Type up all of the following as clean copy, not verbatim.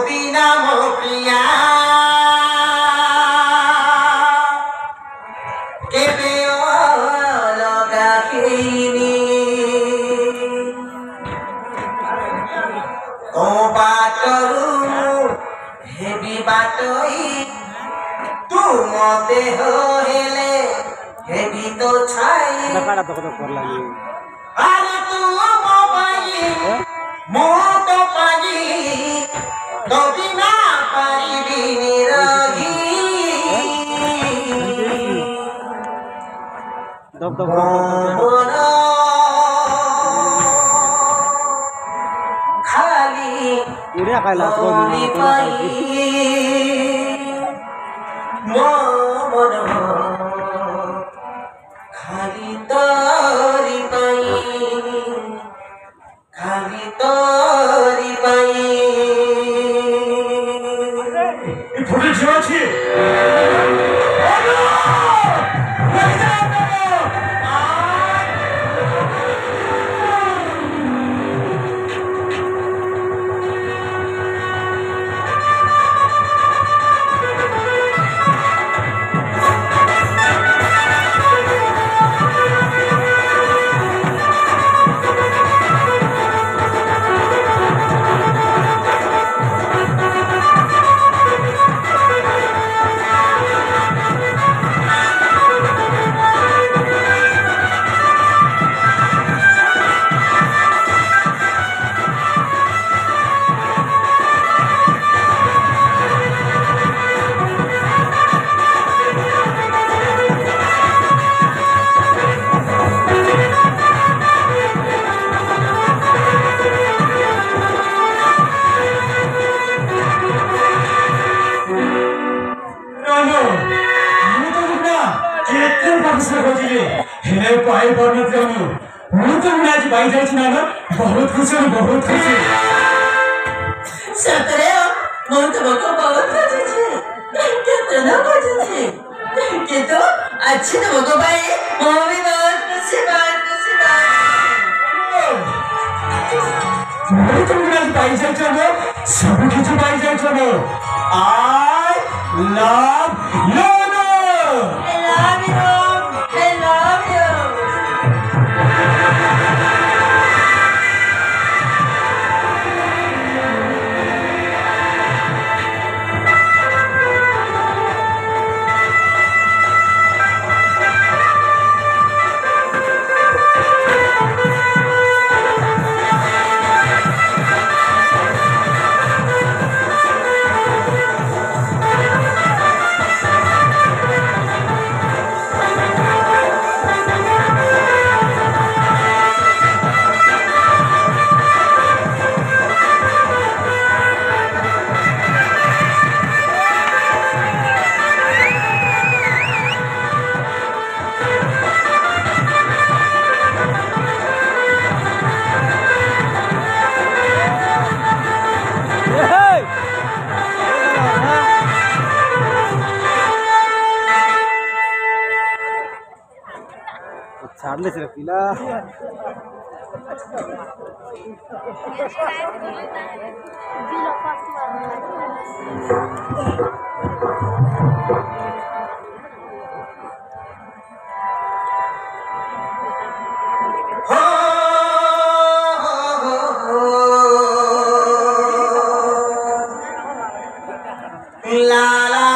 বিনা মো প্রিয়া কেবে অলগা খেইনি তো বাটরু হেবি বাটই তু মতে হেলে হেবি তো ছাই আরে তু মো পাই মো তো পাই তো বিনা পারিবি নিরহি খালি তরি পাই মন খালি তরি পাই খালি তরি পাই ভুলে ঝিমাছি पाए पड़ना चाहिए हूँ तो मैं आज बाई जाए ना बहुत खुश हूँ बहुत खुश हूँ सतरे मैं तुमको बहुत खुशी छे कितना खुशी छे कि तो अच्छी तुमको भाई मैं भी बहुत खुशी मैं तो मैं आज बाई जाए चलो सब कुछ बाई जाए चलो I love you I love you छाड़ले से पीला la la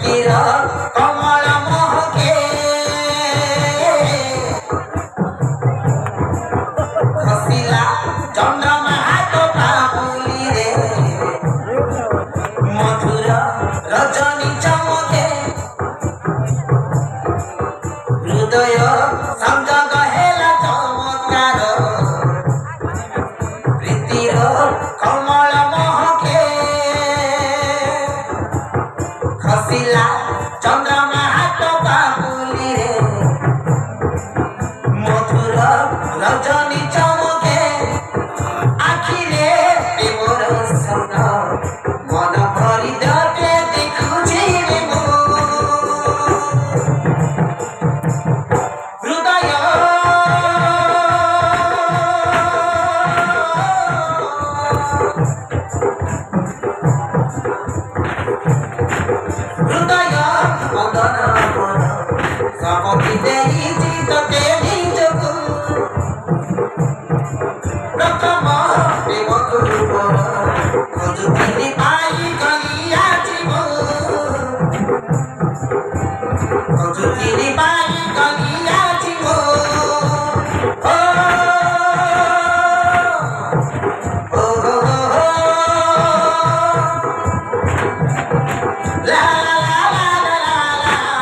प्रीतिर कमल महके खसिला चंद्रमा हाथ पापुली रे मधुर रजनी चमके हृदय संजग हेला चमत्कार प्रीतिर कमल महके खसिला चंद्रमा हाथ पापुली रे मधुर रजनी चमके आखिरे प्रेमर सपन मन भरि दे देखुछि रे मो हृदय हृदय मदन मन सबकी देहि तते निजको प्रथम प्रेम गुरुवर खोजुथिनि पाई गलिया जीव खोजुथिनि पाई गलिया जीव ओ ओ ला ला ला ला ला ला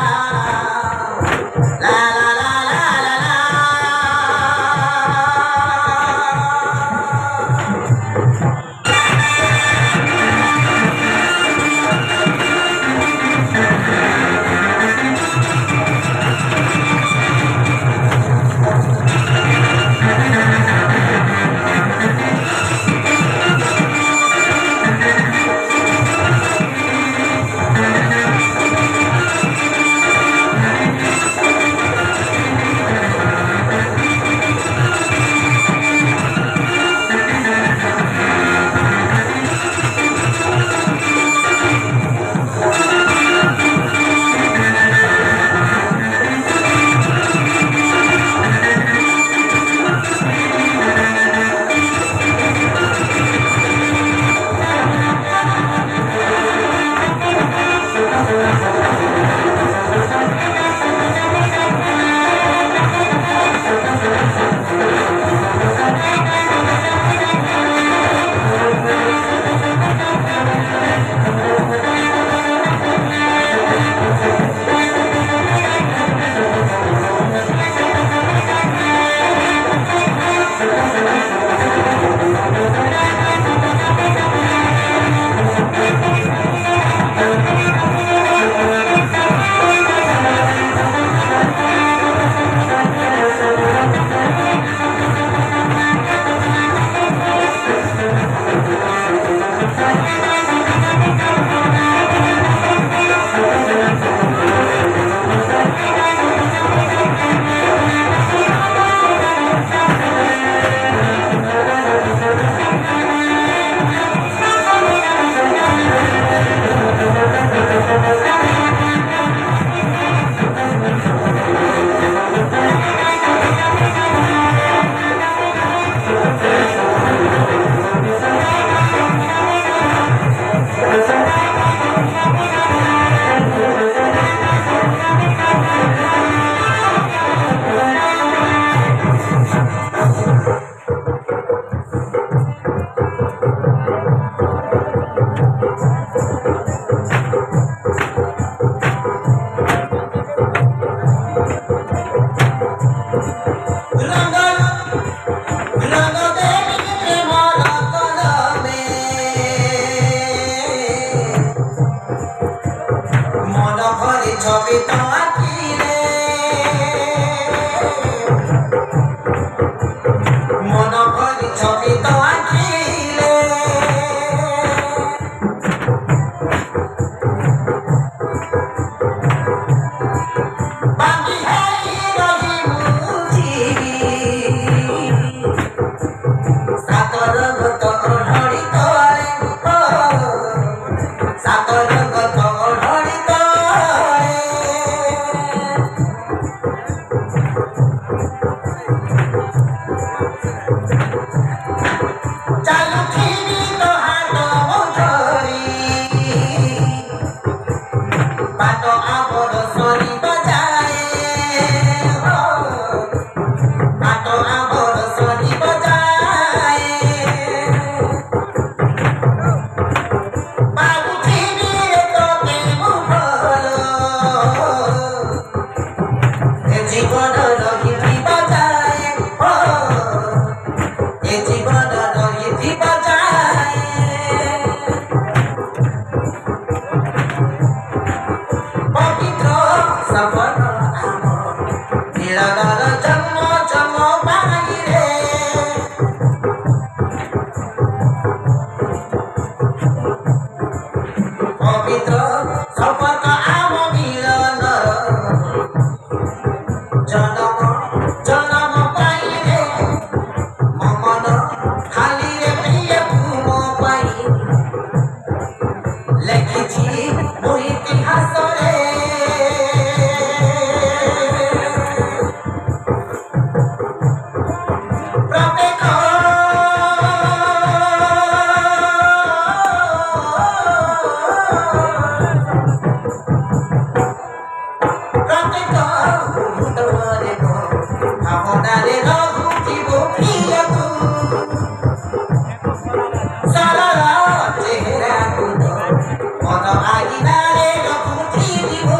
आटो आबोर सरी बजाए आटो आबोर सरी बजाए बाबू छिरी तो केमु भलो ए जीवन रही बजाए ए जीवन रही बजाए पवित्र सपन निराधार जन्म जन्म बाहिरे पवित्र सपन आम मिलन जन्म जन्म बाहिरे ममन खाली रे प्रिय तुम पाई लेखिछि मो इतिहास रे प्रत्येक प्रत्येक मुहूर्त्तरे भावनारे रहुथिबो प्रियतु सरल चेहराको मन आइनारे रहुथिबो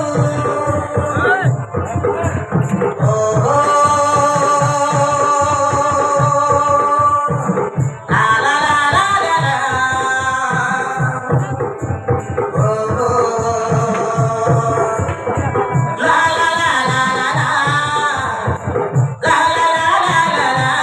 ला ला ला ला ला ला ला ला ला ला ला ला ला ला ला